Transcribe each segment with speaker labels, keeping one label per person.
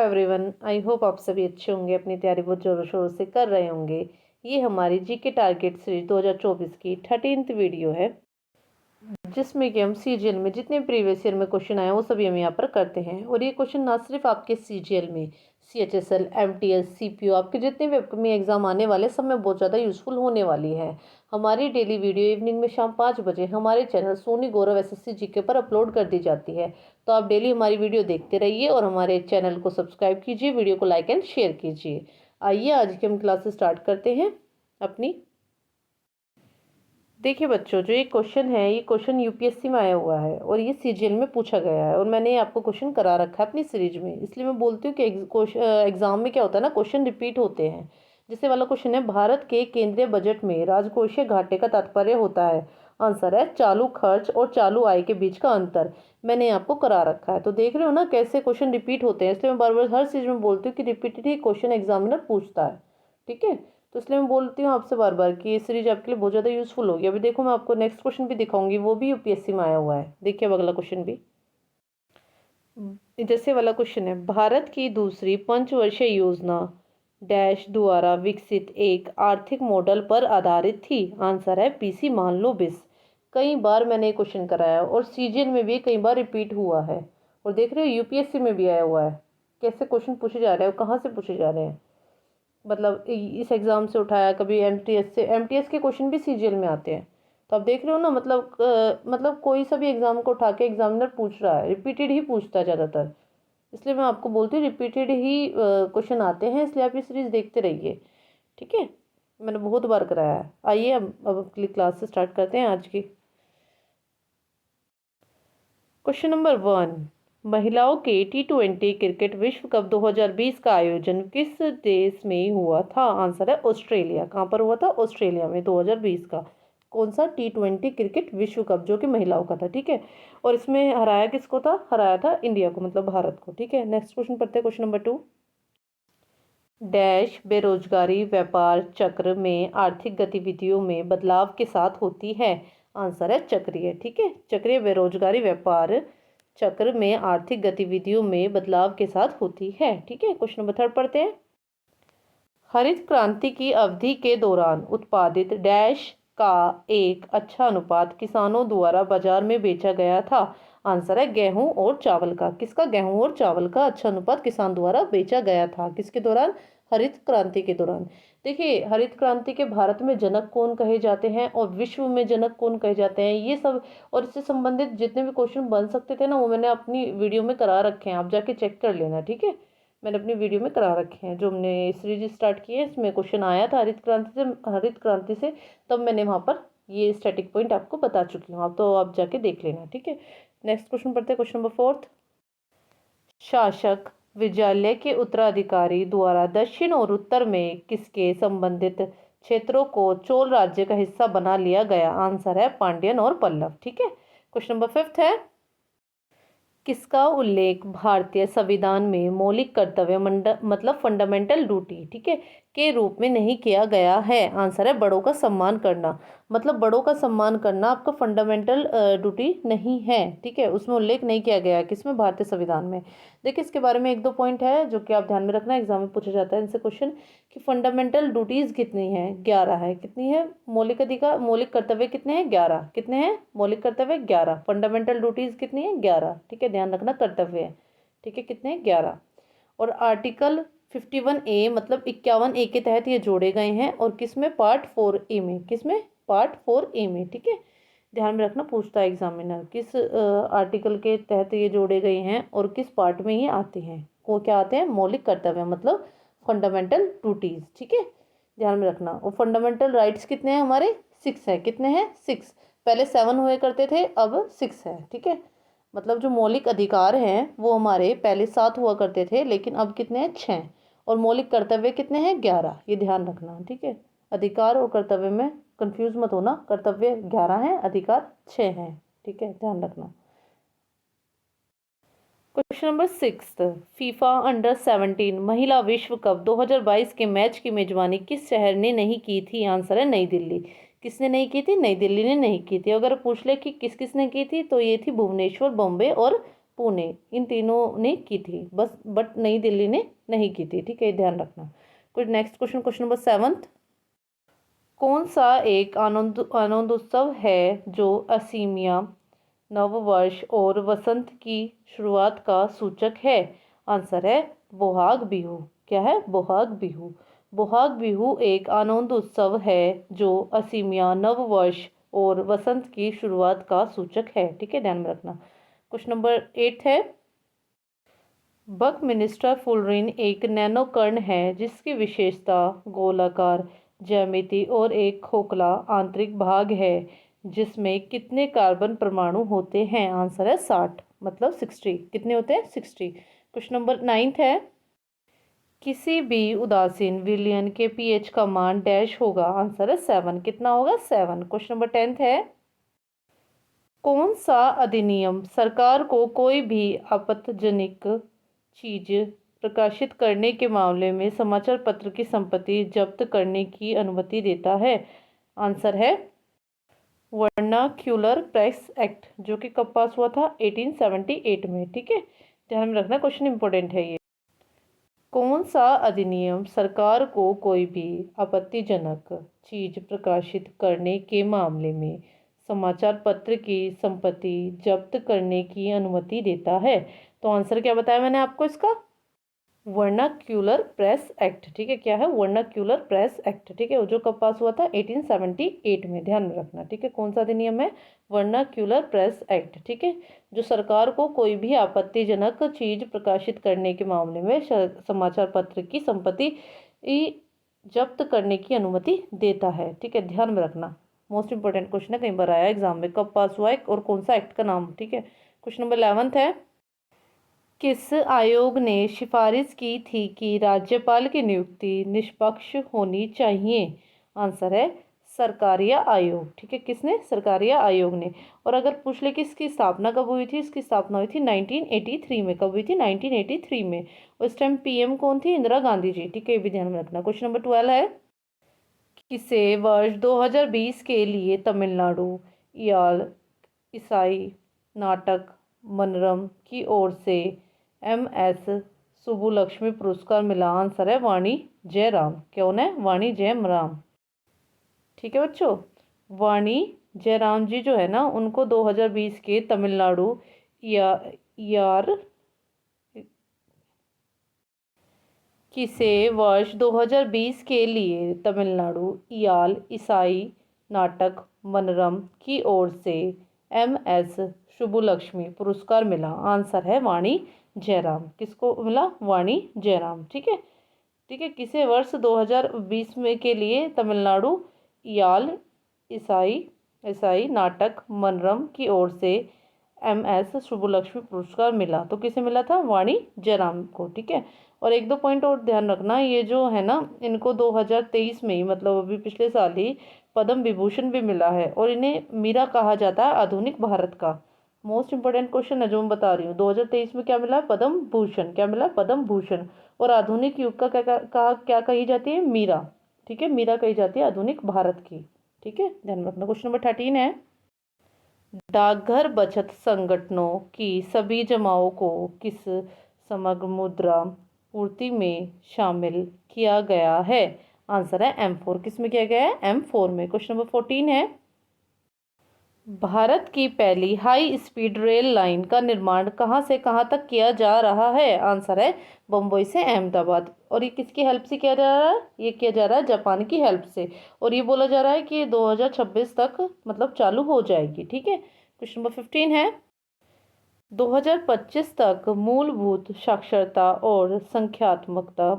Speaker 1: Everyone, I hope आप सभी अच्छे होंगे, अपनी तैयारी बहुत ज़ोरों शोरों से कर रहे होंगे। ये हमारी जीके टारगेट सीरीज 2024 की 13th वीडियो है, जिसमें कि हम सीजीएल में जितने प्रीवियस ईयर में क्वेश्चन आए वो सभी हम यहाँ पर करते हैं। और ये क्वेश्चन ना सिर्फ आपके सीजीएल में, सीएचएसएल, एमटीएस, सीपीओ, आपके जितने भी अपकमिंग एग्जाम आने वाले सब में बहुत ज़्यादा यूजफुल होने वाली है। हमारी डेली वीडियो इवनिंग में शाम 5 बजे हमारे चैनल सोनी गौरव एसएससी जीके पर अपलोड कर दी जाती है। तो आप डेली हमारी वीडियो देखते रहिए और हमारे चैनल को सब्सक्राइब कीजिए, वीडियो को लाइक एंड शेयर कीजिए। आइए आज की हम क्लासेस स्टार्ट करते हैं अपनी। देखिए बच्चों, जो ये क्वेश्चन है ये क्वेश्चन यूपीएससी में आया हुआ है और ये सीजीएल में पूछा गया है और मैंने आपको क्वेश्चन करा रखा है अपनी सीरीज में। इसलिए मैं बोलती हूँ कि एग्जाम में क्या होता है ना, क्वेश्चन रिपीट होते हैं। जैसे वाला क्वेश्चन है, भारत के केंद्रीय बजट में राजकोषीय घाटे का तात्पर्य होता है। आंसर है चालू खर्च और चालू आय के बीच का अंतर। मैंने आपको करा रखा है, तो देख रहे हो ना कैसे क्वेश्चन रिपीट होते हैं। इसलिए मैं बार बार हर चीज में बोलती हूँ कि रिपीटेड ही क्वेश्चन एग्जामिनर पूछता है। ठीक है, तो इसलिए मैं बोलती हूँ आपसे बार बार कि ये सीरीज आपके लिए बहुत ज़्यादा यूजफुल होगी। अभी देखो मैं आपको नेक्स्ट क्वेश्चन भी दिखाऊंगी, वो भी यूपीएससी में आया हुआ है। देखिए अब अगला क्वेश्चन भी जैसे वाला क्वेश्चन है, भारत की दूसरी पंचवर्षीय योजना डैश द्वारा विकसित एक आर्थिक मॉडल पर आधारित थी। आंसर है पीसी मान लो 20। कई बार मैंने ये क्वेश्चन कराया और सीजीएल में भी कई बार रिपीट हुआ है और देख रहे हो यूपीएससी में भी आया हुआ है। कैसे क्वेश्चन पूछे जा रहे हैं और कहाँ से पूछे जा रहे हैं, मतलब इस एग्ज़ाम से उठाया, कभी एमटीएस से। एमटीएस के क्वेश्चन भी सीजीएल में आते हैं। तो आप देख रहे हो ना, मतलब कोई सा भी एग्जाम को उठा के एग्जामिनर पूछ रहा है, रिपीटेड ही पूछता है ज़्यादातर। इसलिए मैं आपको बोलती हूँ रिपीटेड ही क्वेश्चन आते हैं, इसलिए आप ये सीरीज देखते रहिए। ठीक है, मैंने बहुत बार कराया है। आइए अब अगली क्लास से स्टार्ट करते हैं आज की। क्वेश्चन नंबर 1, महिलाओं के T20 क्रिकेट विश्व कप 2020 का आयोजन किस देश में हुआ था। आंसर है ऑस्ट्रेलिया। कहाँ पर हुआ था? ऑस्ट्रेलिया में 2020 का। कौन सा? T20 क्रिकेट विश्व कप, जो कि महिलाओं का था। ठीक है, और इसमें हराया किसको था? हराया था इंडिया को, मतलब भारत को। ठीक है, नेक्स्ट क्वेश्चन पढ़ते हैं। क्वेश्चन नंबर 2, डैश बेरोजगारी व्यापार चक्र में आर्थिक गतिविधियों में बदलाव के साथ होती है। आंसर है चक्रीय। ठीक है, चक्रीय बेरोजगारी व्यापार चक्र में आर्थिक गतिविधियों में बदलाव के साथ होती है। ठीक है, क्वेश्चन नंबर 3 पढ़ते हैं। हरित क्रांति की अवधि के दौरान उत्पादित डैश का एक अच्छा अनुपात किसानों द्वारा बाजार में बेचा गया था। आंसर है गेहूं और चावल का। किसका? गेहूं और चावल का अच्छा अनुपात किसान द्वारा बेचा गया था। किसके दौरान? हरित क्रांति के दौरान। देखिए, हरित क्रांति के भारत में जनक कौन कहे जाते हैं और विश्व में जनक कौन कहे जाते हैं, ये सब और इससे संबंधित जितने भी क्वेश्चन बन सकते थे ना, वो मैंने अपनी वीडियो में करा रखे हैं। आप जाके चेक कर लेना। ठीक है, मैंने अपनी वीडियो में करा रखे हैं। जो हमने सीरीज स्टार्ट की है इसमें क्वेश्चन आया था हरित क्रांति से, तब मैंने वहाँ पर ये स्टैटिक पॉइंट आपको बता चुकी हूँ। आप तो आप जाके देख लेना। ठीक है, नेक्स्ट क्वेश्चन पढ़ते हैं। क्वेश्चन नंबर 4, शासक विजयालय के उत्तराधिकारी द्वारा दक्षिण और उत्तर में किसके संबंधित क्षेत्रों को चोल राज्य का हिस्सा बना लिया गया। आंसर है पांड्यन और पल्लव। ठीक है, क्वेश्चन नंबर 5 है, किसका उल्लेख भारतीय संविधान में मौलिक कर्तव्य मतलब फंडामेंटल ड्यूटी, ठीक है, के रूप में नहीं किया गया है। आंसर है बड़ों का सम्मान करना। मतलब बड़ों का सम्मान करना आपका फंडामेंटल ड्यूटी नहीं है। ठीक है, उसमें उल्लेख नहीं किया गया है। किसमें? भारतीय संविधान में। देखिए, इसके बारे में 1-2 पॉइंट है जो कि आप ध्यान में रखना, एग्जाम में पूछा जाता है इनसे क्वेश्चन, कि फंडामेंटल ड्यूटीज कितनी है? 11 है। कितनी है? मौलिक अधिकार, मौलिक कर्तव्य कितने हैं? 11। कितने हैं मौलिक कर्तव्य? 11। फंडामेंटल ड्यूटीज कितनी है? 11। ठीक है, ध्यान रखना, कर्तव्य है। ठीक है, कितने हैं? 11। और आर्टिकल 51A मतलब 51A के तहत ये जोड़े गए हैं। और किसमें? पार्ट 4A में। किसमें? पार्ट 4A में। ठीक है, ध्यान में रखना, पूछता है एग्जामिनर किस आर्टिकल के तहत ये जोड़े गए हैं और किस पार्ट में ये आते हैं। वो क्या आते हैं? मौलिक कर्तव्य मतलब फंडामेंटल ड्यूटीज। ठीक है, ध्यान में रखना। और फंडामेंटल राइट्स कितने हैं हमारे? 6 है। कितने हैं? 6। पहले 7 हुए करते थे, अब 6 है। ठीक है, मतलब जो मौलिक अधिकार हैं वो हमारे पहले 7 हुआ करते थे, लेकिन अब कितने हैं? 6। और मौलिक कर्तव्य कितने हैं? 11। ये ध्यान रखना। ठीक है, अधिकार और कर्तव्य में कंफ्यूज मत होना। कर्तव्य 11 है, अधिकार 6 हैं। ठीक है, ध्यान रखना। क्वेश्चन नंबर 6, फीफा अंडर-17 महिला विश्व कप 2022 के मैच की मेजबानी किस शहर ने नहीं की थी। आंसर है नई दिल्ली। किसने नहीं की थी? नई दिल्ली ने नहीं की थी। अगर पूछ ले कि किस किस ने की थी, तो ये थी भुवनेश्वर, बॉम्बे और पुणे, इन तीनों ने की थी, बस बट नई दिल्ली ने नहीं की थी। ठीक है, ध्यान रखना। कुछ नेक्स्ट क्वेश्चन, क्वेश्चन नंबर 7। कौन सा एक आनंदोत्सव है जो असीमिया, नववर्ष और वसंत की शुरुआत का सूचक है? आंसर है बोहाग बिहू। क्या है? बोहाग बिहू। बोहाग बिहू एक आनंद उत्सव है जो असीमिया, नववर्ष और वसंत की शुरुआत का सूचक है। ठीक है, ध्यान में रखना। क्वेश्चन नंबर 8 है, बकमिनिस्टर फुलरिन एक नैनो कण है जिसकी विशेषता गोलाकार ज्यामिति और एक खोखला आंतरिक भाग है जिसमें कितने कार्बन परमाणु होते हैं? आंसर है 60, मतलब 60। कितने होते हैं? 60। क्वेश्चन नंबर 9 है, किसी भी उदासीन विलयन के पीएच का मान डैश होगा? आंसर है 7। कितना होगा? 7। क्वेश्चन नंबर 10 है, कौन सा अधिनियम सरकार को कोई भी आपत्तिजनक चीज प्रकाशित करने के मामले में समाचार पत्र की संपत्ति जब्त करने की अनुमति देता है? आंसर है वर्नाक्यूलर प्रेस एक्ट, जो कि कब पास हुआ था? 1878 में। ठीक है, ध्यान में रखना, क्वेश्चन इंपॉर्टेंट है ये। कौन सा अधिनियम सरकार को कोई भी आपत्तिजनक चीज प्रकाशित करने के मामले में समाचार पत्र की संपत्ति जब्त करने की अनुमति देता है? तो आंसर क्या बताया मैंने आपको इसका? Vernacular press act. ठीक है, क्या है? Vernacular press act. ठीक है, जो कब पास हुआ था? 1878 में। ध्यान में रखना। ठीक है, कौन सा अधिनियम है? Vernacular press act. ठीक है, जो सरकार को कोई भी आपत्तिजनक चीज प्रकाशित करने के मामले में समाचार पत्र की संपत्ति जब्त करने की अनुमति देता है। ठीक है, ध्यान में रखना, मोस्ट इंपॉर्टेंट क्वेश्चन है, कई बार आया एग्जाम में। कब पास हुआ है और कौन सा एक्ट का नाम? ठीक है, क्वेश्चन नंबर 11 है, किस आयोग ने सिफारिश की थी कि राज्यपाल की नियुक्ति निष्पक्ष होनी चाहिए? आंसर है सरकारिया आयोग। ठीक है, किसने? सरकारिया आयोग ने। और अगर पूछ ले कि इसकी स्थापना कब हुई थी? इसकी स्थापना हुई थी 1983 में। कब हुई थी? 1983 में। उस टाइम पीएम कौन थी? इंदिरा गांधी जी। ठीक है, ये भी ध्यान में रखना। क्वेश्चन नंबर 12 है, किसे वर्ष 2020 के लिए तमिलनाडु याल ईसाई नाटक मनरम की ओर से MS सुब्बुलक्ष्मी पुरस्कार मिला? आंसर है वाणी जयराम। कौन है? वाणी जयराम। ठीक है बच्चों, वाणी जयराम जी जो है ना, उनको 2020 के तमिलनाडु यार किसे वर्ष 2020 के लिए तमिलनाडु याल ईसाई नाटक मनरम की ओर से MS सुब्बुलक्ष्मी पुरस्कार मिला? आंसर है वाणी जयराम। किसको मिला? वाणी जयराम। ठीक है, ठीक है, किसे वर्ष 2020 में के लिए तमिलनाडु याल ईसाई ईसाई नाटक मनरम की ओर से MS सुब्बुलक्ष्मी पुरस्कार मिला? तो किसे मिला था? वाणी जयराम को। ठीक है, और एक दो पॉइंट और ध्यान रखना, ये जो है ना, इनको 2023 में ही, मतलब अभी पिछले साल ही पद्म विभूषण भी मिला है और इन्हें मीरा कहा जाता है आधुनिक भारत का। मोस्ट इंपोर्टेंट क्वेश्चन है जो मैं बता रही हूँ। 2023 में क्या मिला है? पद्म भूषण। क्या मिला? पद्म भूषण। और आधुनिक युग का क्या कही जाती है? मीरा। ठीक है, मीरा कही जाती है आधुनिक भारत की। ठीक है, ध्यान रखना। क्वेश्चन नंबर 13 है, डाकघर बचत संगठनों की सभी जमाओं को किस समग्र मुद्रा पूर्ति में शामिल किया गया है? आंसर है M4। किस में किया गया है? M4 में। क्वेश्चन नंबर 14 है, भारत की पहली हाई स्पीड रेल लाइन का निर्माण कहाँ से कहाँ तक किया जा रहा है? आंसर है बम्बई से अहमदाबाद। और ये किसकी हेल्प से किया जा रहा है? ये किया जा रहा है जापान की हेल्प से। और ये बोला जा रहा है कि 2026 तक मतलब चालू हो जाएगी। ठीक है, क्वेश्चन नंबर 15 है, 2025 तक मूलभूत साक्षरता और संख्यात्मकता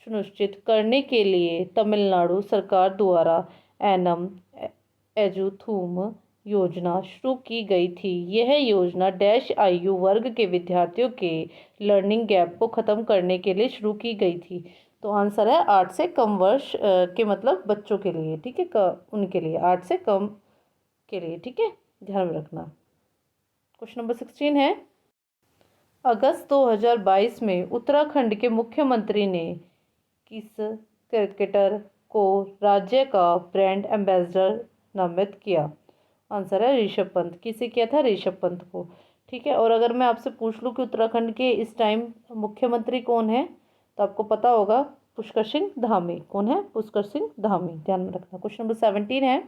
Speaker 1: सुनिश्चित करने के लिए तमिलनाडु सरकार द्वारा एनम एजुथूम योजना शुरू की गई थी। यह योजना डैश आयु वर्ग के विद्यार्थियों के लर्निंग गैप को ख़त्म करने के लिए शुरू की गई थी। तो आंसर है 8 से कम वर्ष के मतलब बच्चों के लिए। ठीक है, उनके लिए 8 से कम के लिए। ठीक है, ध्यान में रखना। क्वेश्चन नंबर 16 है, अगस्त 2022 में उत्तराखंड के मुख्यमंत्री ने किस क्रिकेटर को राज्य का ब्रांड एम्बेसडर नामित किया? आंसर है ऋषभ पंत। किसे किया था? ऋषभ पंत को। ठीक है। और अगर मैं आपसे पूछ लूँ कि उत्तराखंड के इस टाइम मुख्यमंत्री कौन है, तो आपको पता होगा पुष्कर सिंह धामी। कौन है? पुष्कर सिंह धामी, ध्यान में रखना। क्वेश्चन नंबर 17 है,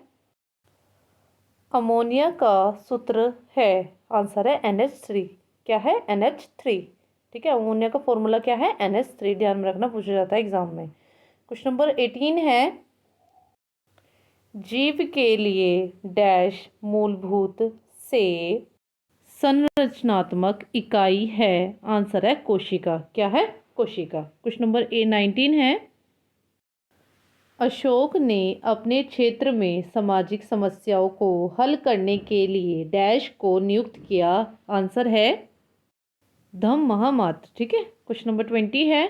Speaker 1: अमोनिया का सूत्र है, आंसर है NH3। क्या है? NH3। ठीक है, अमोनिया का फॉर्मूला क्या है? NH3, ध्यान में रखना, पूछा जाता है एग्जाम में। क्वेश्चन नंबर 18 है, जीव के लिए डैश मूलभूत से संरचनात्मक इकाई है, आंसर है कोशिका। क्या है? कोशिका। क्वेश्चन नंबर 19 है, अशोक ने अपने क्षेत्र में सामाजिक समस्याओं को हल करने के लिए डैश को नियुक्त किया, आंसर है धम्म महामात्र। ठीक है। क्वेश्चन नंबर 20 है,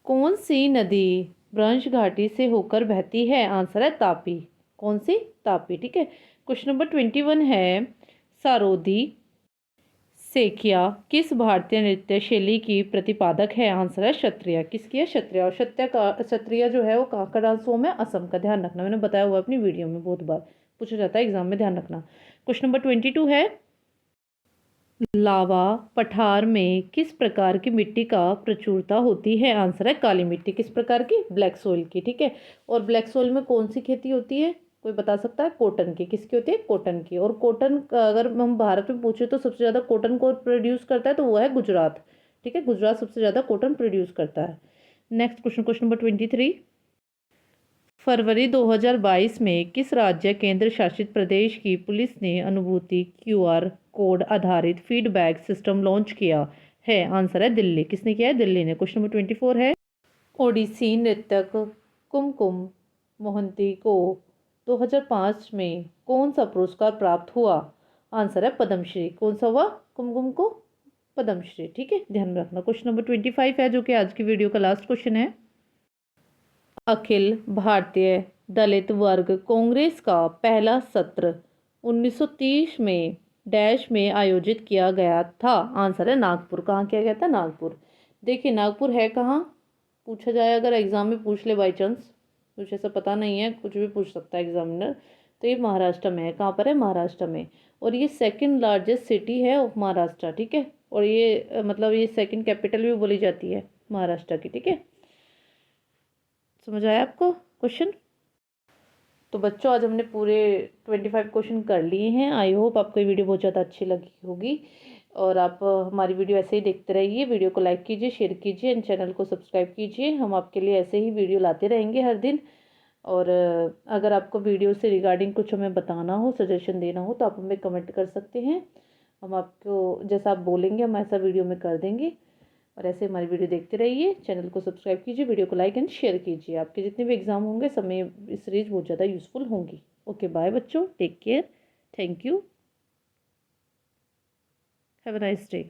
Speaker 1: कौन सी नदी ब्रह्मश घाटी से होकर बहती है, आंसर है तापी। कौन सी? तापी। ठीक है। क्वेश्चन नंबर 21 है, सारोदी सेकिया किस भारतीय नृत्य शैली की प्रतिपादक है, आंसर है क्षत्रिय। किसकी है? क्षत्रिय। और क्षत्रिय जो है वो कहाँ का डांस फॉर्म है? असम का। ध्यान रखना, मैंने बताया हुआ अपनी वीडियो में, बहुत बार पूछा जाता है एग्जाम में, ध्यान रखना। क्वेश्चन नंबर 22 है, लावा पठार में किस प्रकार की मिट्टी का प्रचुरता होती है, आंसर है काली मिट्टी। किस प्रकार की? ब्लैक सोइल की। ठीक है। और ब्लैक सोइल में कौन सी खेती होती है? कोई बता सकता है? कॉटन की। किसकी होती है? कॉटन की। और कॉटन अगर हम भारत में पूछे तो सबसे ज़्यादा कॉटन को प्रोड्यूस करता है तो वो है गुजरात। ठीक है, गुजरात सबसे ज़्यादा कॉटन प्रोड्यूस करता है। नेक्स्ट क्वेश्चन, क्वेश्चन नंबर 23, फरवरी 2022 में किस राज्य केंद्र शासित प्रदेश की पुलिस ने अनुभूति QR कोड आधारित फीडबैक सिस्टम लॉन्च किया है, आंसर है दिल्ली। किसने किया है? दिल्ली ने। क्वेश्चन नंबर 24 है, ओडिसी नृत्यक कुमकुम मोहंती को 2005 में कौन सा पुरस्कार प्राप्त हुआ, आंसर है पद्मश्री। कौन सा हुआ? कुमकुम को पद्मश्री। ठीक है, ध्यान में रखना। क्वेश्चन नंबर 25 है, जो कि आज की वीडियो का लास्ट क्वेश्चन है, अखिल भारतीय दलित वर्ग कांग्रेस का पहला सत्र 1930 में डैश में आयोजित किया गया था, आंसर है नागपुर। कहाँ किया गया था? नागपुर। देखिए नागपुर है कहाँ, पूछा जाए अगर एग्जाम में पूछ ले बाई चांस, कुछ ऐसा पता नहीं है, कुछ भी पूछ सकता है एग्जामिनर, तो ये महाराष्ट्र में है। कहाँ पर है? महाराष्ट्र में। और ये सेकंड लार्जेस्ट सिटी है ऑफ महाराष्ट्र। ठीक है। और ये मतलब ये सेकंड कैपिटल भी बोली जाती है महाराष्ट्र की। ठीक है, समझ आया आपको क्वेश्चन? तो बच्चों आज हमने पूरे 25 क्वेश्चन कर लिए हैं। आई होप आपको ये वीडियो बहुत ज़्यादा अच्छी लगी होगी, और आप हमारी वीडियो ऐसे ही देखते रहिए। वीडियो को लाइक कीजिए, शेयर कीजिए एंड चैनल को सब्सक्राइब कीजिए। हम आपके लिए ऐसे ही वीडियो लाते रहेंगे हर दिन। और अगर आपको वीडियो से रिगार्डिंग कुछ हमें बताना हो, सजेशन देना हो, तो आप हमें कमेंट कर सकते हैं। हम आपको जैसा आप बोलेंगे हम ऐसा वीडियो में कर देंगे। और ऐसे हमारी वीडियो देखते रहिए, चैनल को सब्सक्राइब कीजिए, वीडियो को लाइक एंड शेयर कीजिए। आपके जितने भी एग्जाम होंगे सब में इस सीरीज बहुत ज़्यादा यूजफुल होंगी। ओके बाय बच्चों, take care, thank you, have a nice day.